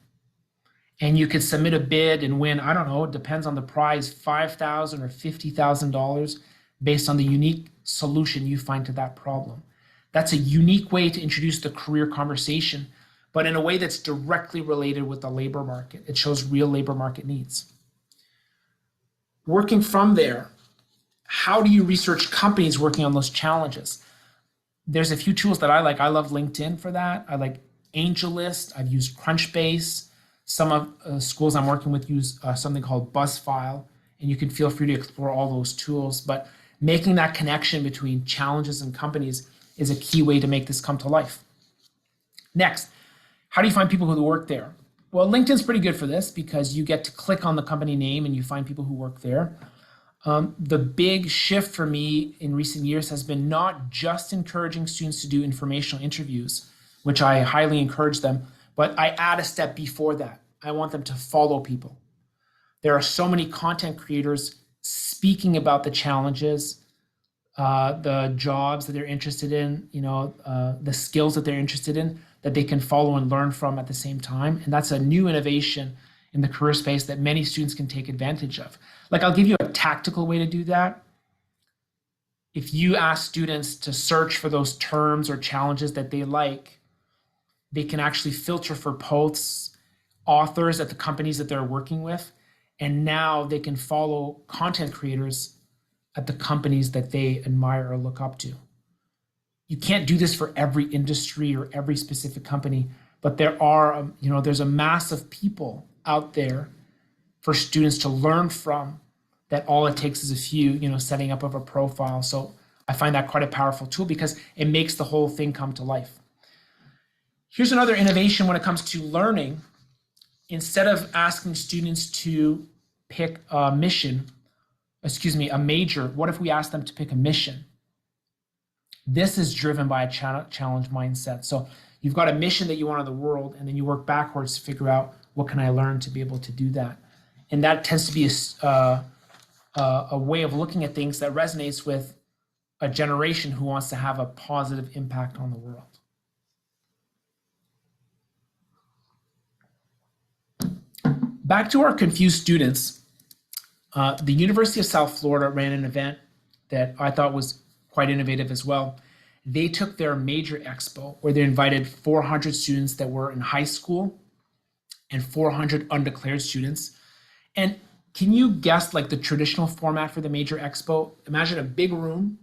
And you could submit a bid and win, I don't know, it depends on the prize, $5,000 or $50,000 based on the unique solution you find to that problem. That's a unique way to introduce the career conversation, but in a way that's directly related with the labor market. It shows real labor market needs. Working from there, how do you research companies working on those challenges? There's a few tools that I like. I love LinkedIn for that. I like AngelList. I've used Crunchbase. Some of the schools I'm working with use something called BuzzFile, and you can feel free to explore all those tools. But making that connection between challenges and companies is a key way to make this come to life. Next, how do you find people who work there? Well, LinkedIn's pretty good for this because you get to click on the company name and you find people who work there. The big shift for me in recent years has been not just encouraging students to do informational interviews, which I highly encourage them, but I add a step before that. I want them to follow people. There are so many content creators speaking about the challenges, the jobs that they're interested in, the skills that they're interested in, that they can follow and learn from at the same time. And that's a new innovation in the career space that many students can take advantage of. Like, I'll give you a tactical way to do that. If you ask students to search for those terms or challenges that they like, they can actually filter for posts, authors at the companies that they're working with, and now they can follow content creators at the companies that they admire or look up to. You can't do this for every industry or every specific company, but there are, there's a mass of people out there for students to learn from that all it takes is a few, setting up of a profile. So I find that quite a powerful tool because it makes the whole thing come to life. Here's another innovation when it comes to learning. Instead of asking students to pick a major, what if we ask them to pick a mission? This is driven by a challenge mindset. So you've got a mission that you want in the world, and then you work backwards to figure out what can I learn to be able to do that. And that tends to be a way of looking at things that resonates with a generation who wants to have a positive impact on the world. Back to our confused students, the University of South Florida ran an event that I thought was quite innovative as well. They took their major expo where they invited 400 students that were in high school and 400 undeclared students. And can you guess like the traditional format for the major expo? Imagine a big room,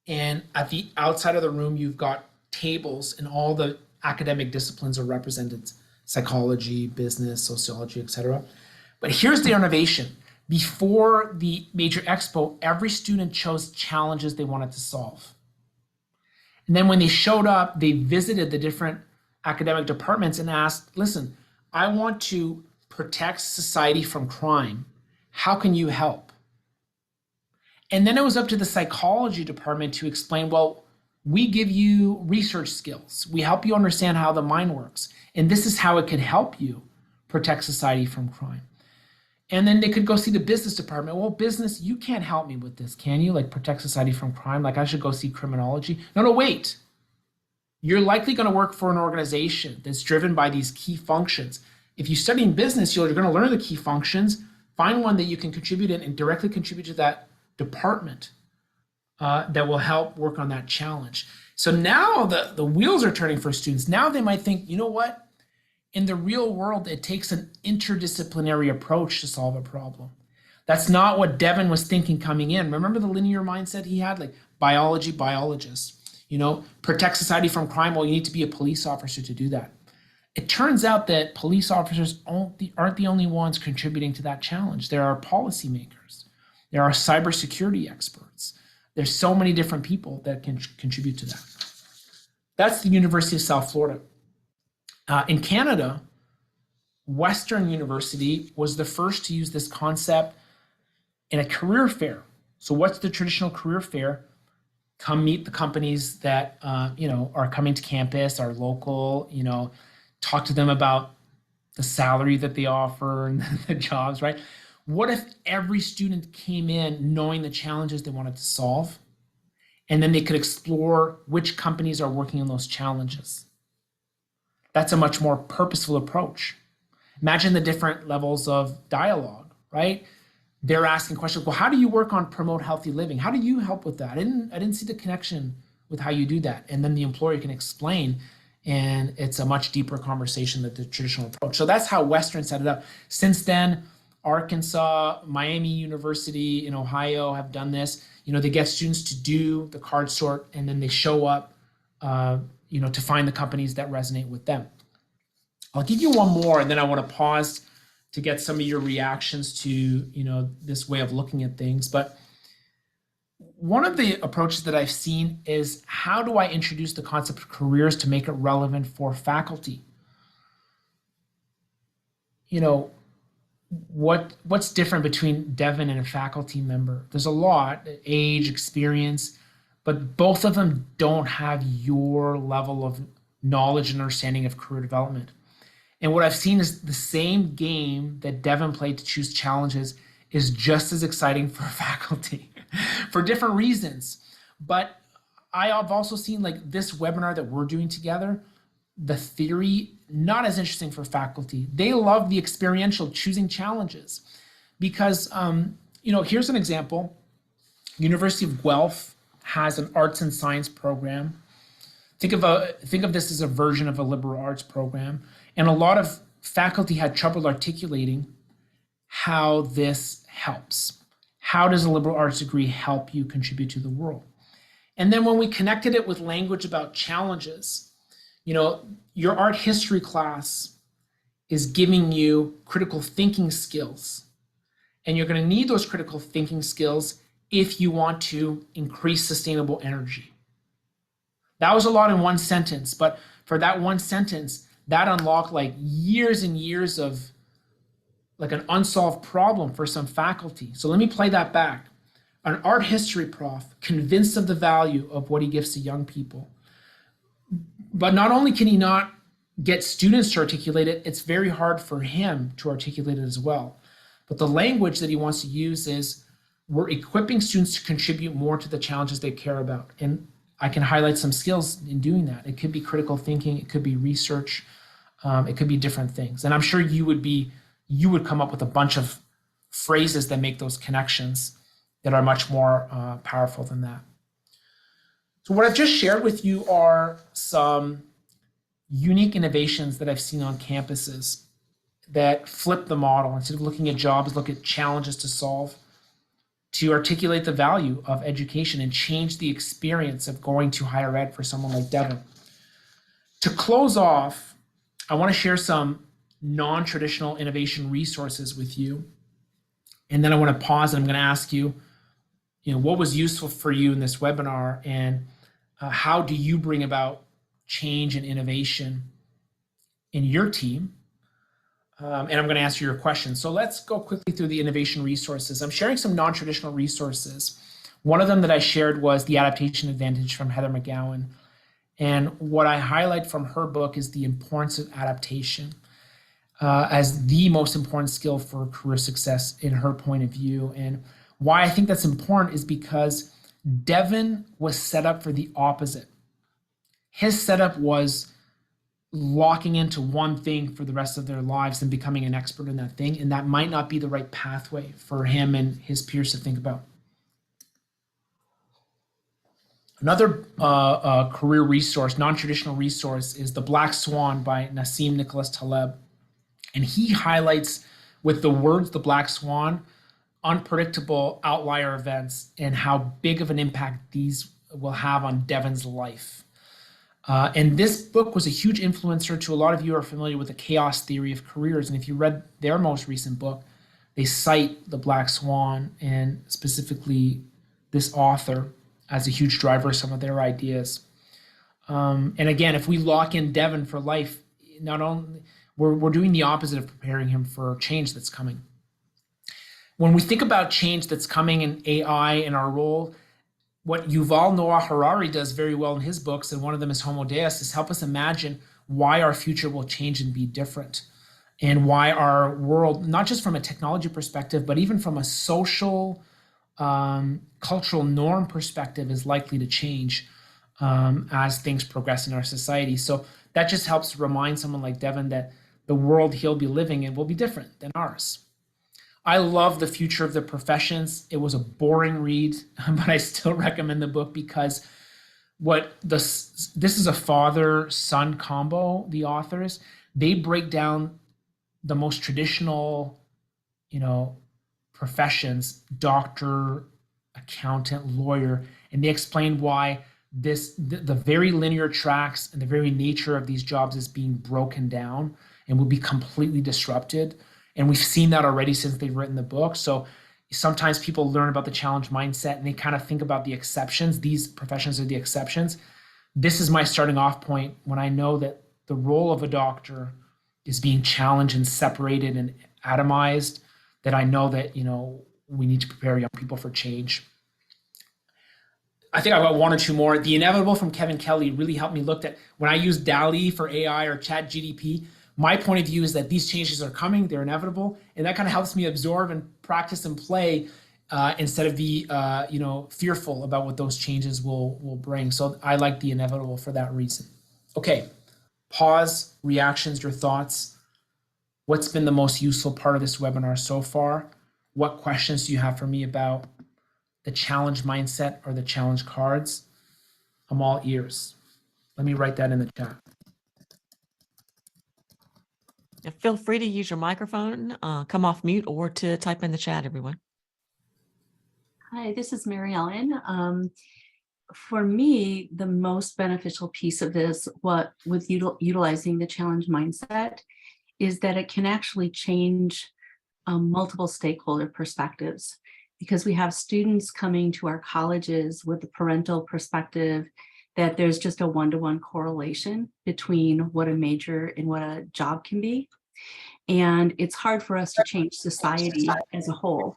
and at the outside of the room, you've got tables and all the academic disciplines are represented: psychology, business, sociology, etc. But here's the innovation. Before the major expo, every student chose challenges they wanted to solve. And then when they showed up, they visited the different academic departments and asked, listen, I want to protect society from crime. How can you help? And then it was up to the psychology department to explain, well, we give you research skills. We help you understand how the mind works. And this is how it could help you protect society from crime. And then they could go see the business department. Well, business, you can't help me with this, can you? Like protect society from crime? Like I should go see criminology? No, wait. You're likely going to work for an organization that's driven by these key functions. If you study in business, you're going to learn the key functions, find one that you can contribute in and directly contribute to that department that will help work on that challenge. So now the wheels are turning for students. Now they might think, you know what? In the real world, it takes an interdisciplinary approach to solve a problem. That's not what Devin was thinking coming in. Remember the linear mindset he had? Like biology, biologist. Protect society from crime. Well, you need to be a police officer to do that. It turns out that police officers aren't the only ones contributing to that challenge. There are policymakers. There are cybersecurity experts. There's so many different people that can contribute to that. That's the University of South Florida. In Canada, Western University was the first to use this concept, and a career fair. So what's the traditional career fair? Come meet the companies that are coming to campus, are local, talk to them about the salary that they offer and the jobs, right? What if every student came in knowing the challenges they wanted to solve, and then they could explore which companies are working on those challenges? That's a much more purposeful approach. Imagine the different levels of dialogue, right? They're asking questions. Well, how do you work on promote healthy living? How do you help with that? I didn't see the connection with how you do that. And then the employer can explain, and it's a much deeper conversation than the traditional approach. So that's how Western set it up. Since then, Arkansas, Miami University in Ohio have done this. They get students to do the card sort, and then they show up, to find the companies that resonate with them. I'll give you one more, and then I want to pause to get some of your reactions to, this way of looking at things. But one of the approaches that I've seen is, how do I introduce the concept of careers to make it relevant for faculty? What's different between Devin and a faculty member? There's a lot, age, experience, but both of them don't have your level of knowledge and understanding of career development. And what I've seen is the same game that Devin played to choose challenges is just as exciting for faculty for different reasons. But I have also seen, like, this webinar that we're doing together, the theory, not as interesting for faculty. They love the experiential choosing challenges because, here's an example. University of Guelph has an arts and science program. Think of this as a version of a liberal arts program. And a lot of faculty had trouble articulating how this helps. How does a liberal arts degree help you contribute to the world? And then when we connected it with language about challenges, your art history class is giving you critical thinking skills. And you're going to need those critical thinking skills if you want to increase sustainable energy. That was a lot in one sentence, but for that one sentence, that unlocked like years and years of like an unsolved problem for some faculty. So let me play that back. An art history prof convinced of the value of what he gives to young people. But not only can he not get students to articulate it, it's very hard for him to articulate it as well. But the language that he wants to use is, we're equipping students to contribute more to the challenges they care about. And I can highlight some skills in doing that. It could be critical thinking, it could be research, it could be different things. And I'm sure you would come up with a bunch of phrases that make those connections that are much more powerful than that. So what I've just shared with you are some unique innovations that I've seen on campuses that flip the model. Instead of looking at jobs, look at challenges to solve, to articulate the value of education and change the experience of going to higher ed for someone like Devin. To close off, I want to share some non-traditional innovation resources with you. And then I want to pause and I'm going to ask you, what was useful for you in this webinar, and how do you bring about change and innovation in your team? And I'm going to answer your questions. So let's go quickly through the innovation resources. I'm sharing some non-traditional resources. One of them that I shared was The Adaptation Advantage from Heather McGowan. And what I highlight from her book is the importance of adaptation as the most important skill for career success in her point of view. And why I think that's important is because Devin was set up for the opposite. His setup was locking into one thing for the rest of their lives and becoming an expert in that thing. And that might not be the right pathway for him and his peers to think about. Another career resource, non-traditional resource, is The Black Swan by Nassim Nicholas Taleb. And he highlights, with the words the black swan, unpredictable outlier events and how big of an impact these will have on Devin's life. And this book was a huge influencer to a lot of you who are familiar with the chaos theory of careers. And if you read their most recent book, they cite the black swan and specifically this author as a huge driver of some of their ideas. And again, if we lock in Devin for life, not only we're doing the opposite of preparing him for change that's coming. When we think about change that's coming in AI and our role, what Yuval Noah Harari does very well in his books, and one of them is Homo Deus, is help us imagine why our future will change and be different, and why our world, not just from a technology perspective, but even from a social, cultural norm perspective, is likely to change as things progress in our society. So that just helps remind someone like Devin that the world he'll be living in will be different than ours. I love The Future of the Professions. It was a boring read, but I still recommend the book because this is a father-son combo, the authors. They break down the most traditional, professions, doctor, accountant, lawyer, and they explain why the very linear tracks and the very nature of these jobs is being broken down and will be completely disrupted. And we've seen that already since they've written the book. So sometimes people learn about the challenge mindset and they kind of think about the exceptions. These professions are the exceptions. This is my starting off point when I know that the role of a doctor is being challenged and separated and atomized, that I know that, we need to prepare young people for change. I think I've got one or two more. The Inevitable from Kevin Kelly really helped me look at when I use DALL-E for AI or Chat GDP. My point of view is that these changes are coming, they're inevitable, and that kind of helps me absorb and practice and play instead of be fearful about what those changes will bring. So I like The Inevitable for that reason. Okay, pause, reactions, your thoughts. What's been the most useful part of this webinar so far? What questions do you have for me about the challenge mindset or the challenge cards? I'm all ears. Let me write that in the chat. Feel free to use your microphone, come off mute, or to type in the chat, everyone. Hi, this is Mary Ellen. For me, the most beneficial piece of this, with utilizing the challenge mindset, is that it can actually change multiple stakeholder perspectives, because we have students coming to our colleges with the parental perspective that there's just a one-to-one correlation between what a major and what a job can be. And it's hard for us to change society as a whole.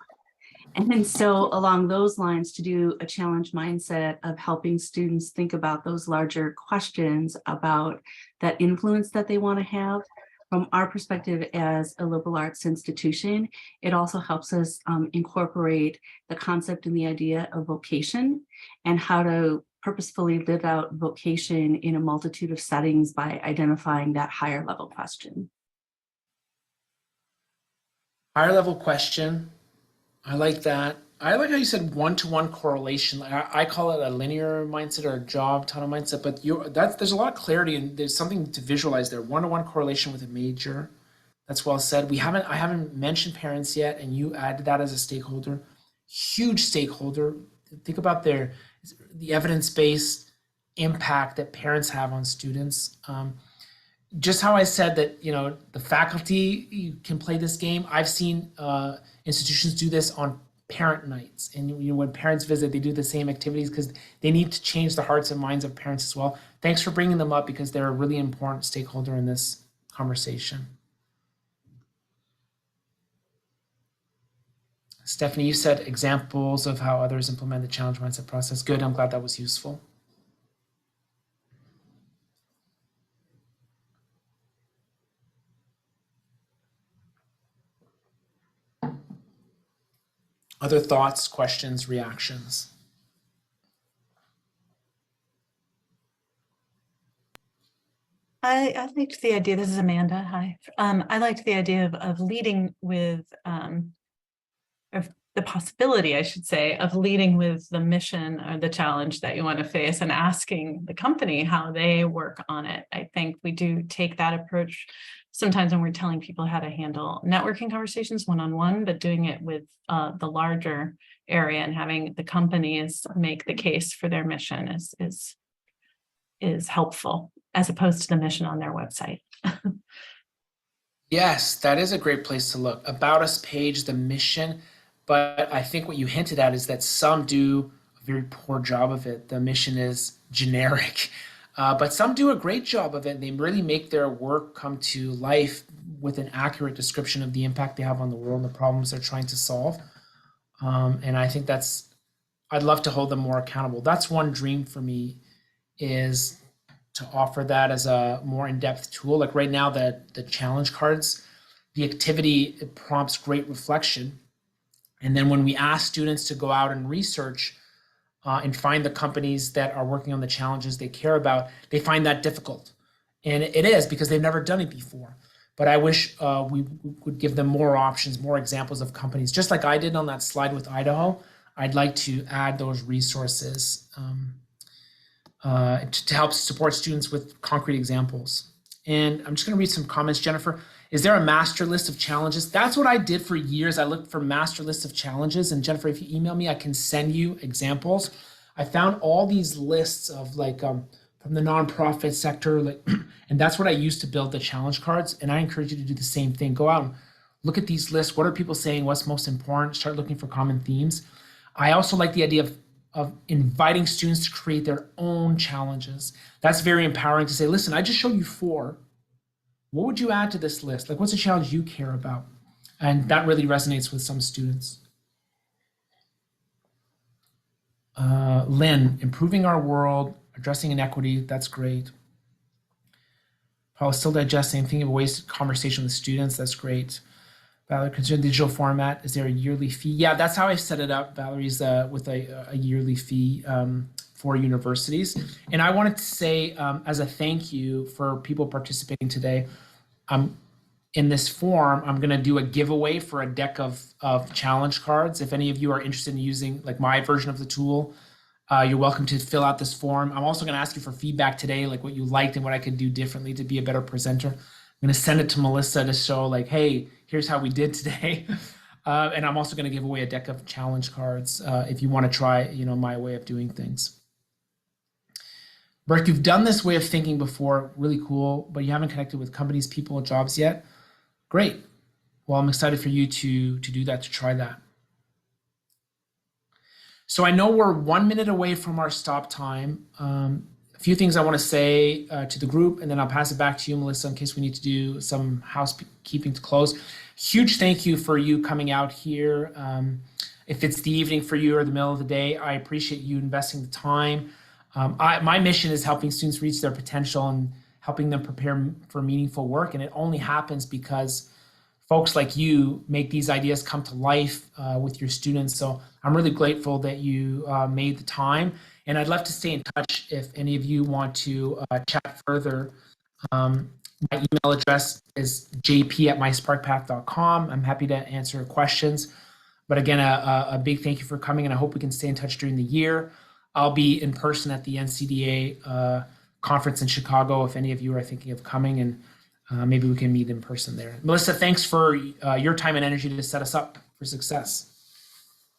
And so along those lines, to do a challenge mindset of helping students think about those larger questions about that influence that they want to have, from our perspective as a liberal arts institution, it also helps us incorporate the concept and the idea of vocation and how to purposefully live out vocation in a multitude of settings by identifying that higher level question. Higher level question. I like that. I like how you said one-to-one correlation. I call it a linear mindset or a job tunnel mindset, but there's a lot of clarity and there's something to visualize there. One-to-one correlation with a major. That's well said. I haven't mentioned parents yet, and you added that as a stakeholder. Huge stakeholder. Think about the evidence-based impact that parents have on students. Just how I said that, the faculty can play this game. I've seen institutions do this on parent nights, and when parents visit, they do the same activities because they need to change the hearts and minds of parents as well. Thanks for bringing them up because they're a really important stakeholder in this conversation. Stephanie, you said examples of how others implement the challenge mindset process. Good, I'm glad that was useful. Other thoughts, questions, reactions? I liked the idea. This is Amanda. Hi. I liked the idea of leading with, of the possibility, I should say, of leading with the mission or the challenge that you want to face and asking the company how they work on it. I think we do take that approach sometimes when we're telling people how to handle networking conversations one-on-one, but doing it with the larger area and having the companies make the case for their mission is helpful, as opposed to the mission on their website. Yes, that is a great place to look. About Us page, the mission. But I think what you hinted at is that some do a very poor job of it. The mission is generic, but some do a great job of it. They really make their work come to life with an accurate description of the impact they have on the world and the problems they're trying to solve. And I think I'd love to hold them more accountable. That's one dream for me, is to offer that as a more in-depth tool. Like right now, the challenge cards, the activity, it prompts great reflection. And then when we ask students to go out and research and find the companies that are working on the challenges they care about, they find that difficult. And it is, because they've never done it before. But I wish we would give them more options, more examples of companies. Just like I did on that slide with Idaho, I'd like to add those resources to help support students with concrete examples. And I'm just going to read some comments. Jennifer, is there a master list of challenges? That's what I did for years. I looked for master lists of challenges. And Jennifer, if you email me, I can send you examples. I found all these lists of from the nonprofit sector, and that's what I used to build the challenge cards. And I encourage you to do the same thing. Go out and look at these lists. What are people saying? What's most important? Start looking for common themes. I also like the idea of inviting students to create their own challenges. That's very empowering to say, listen, I just showed you 4. What would you add to this list? Like, what's a challenge you care about? And that really resonates with some students. Lynn, improving our world, addressing inequity, that's great. Paul, still digesting, thinking of ways to conversation with students, that's great. Valerie, consider digital format, is there a yearly fee? Yeah, that's how I set it up, Valerie's with a yearly fee for universities. And I wanted to say, as a thank you for people participating today, in this form, I'm gonna do a giveaway for a deck of challenge cards. If any of you are interested in using like my version of the tool, you're welcome to fill out this form. I'm also gonna ask you for feedback today, like what you liked and what I could do differently to be a better presenter. I'm gonna send it to Melissa to show like, hey, here's how we did today. And I'm also gonna give away a deck of challenge cards if you wanna try, my way of doing things. Bert, you've done this way of thinking before, really cool, but you haven't connected with companies, people, and jobs yet. Great. Well, I'm excited for you to do that, to try that. So I know we're 1 minute away from our stop time. A few things I want to say to the group, and then I'll pass it back to you, Melissa, in case we need to do some housekeeping to close. Huge thank you for you coming out here. If it's the evening for you or the middle of the day, I appreciate you investing the time. My mission is helping students reach their potential and helping them prepare for meaningful work. And it only happens because folks like you make these ideas come to life with your students. So I'm really grateful that you made the time. And I'd love to stay in touch if any of you want to chat further. My email address is jp@mysparkpath.com. I'm happy to answer questions. But again, a big thank you for coming, and I hope we can stay in touch during the year. I'll be in person at the NCDA conference in Chicago if any of you are thinking of coming, and maybe we can meet in person there. Melissa, thanks for your time and energy to set us up for success.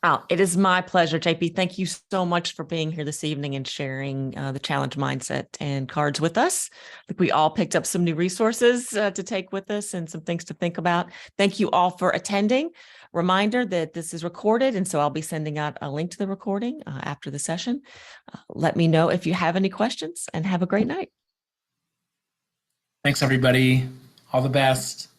Oh, it is my pleasure, JP. Thank you so much for being here this evening and sharing the challenge mindset and cards with us. I think we all picked up some new resources to take with us and some things to think about. Thank you all for attending. Reminder that this is recorded, and so I'll be sending out a link to the recording after the session. Let me know if you have any questions, and have a great night. Thanks, everybody. All the best.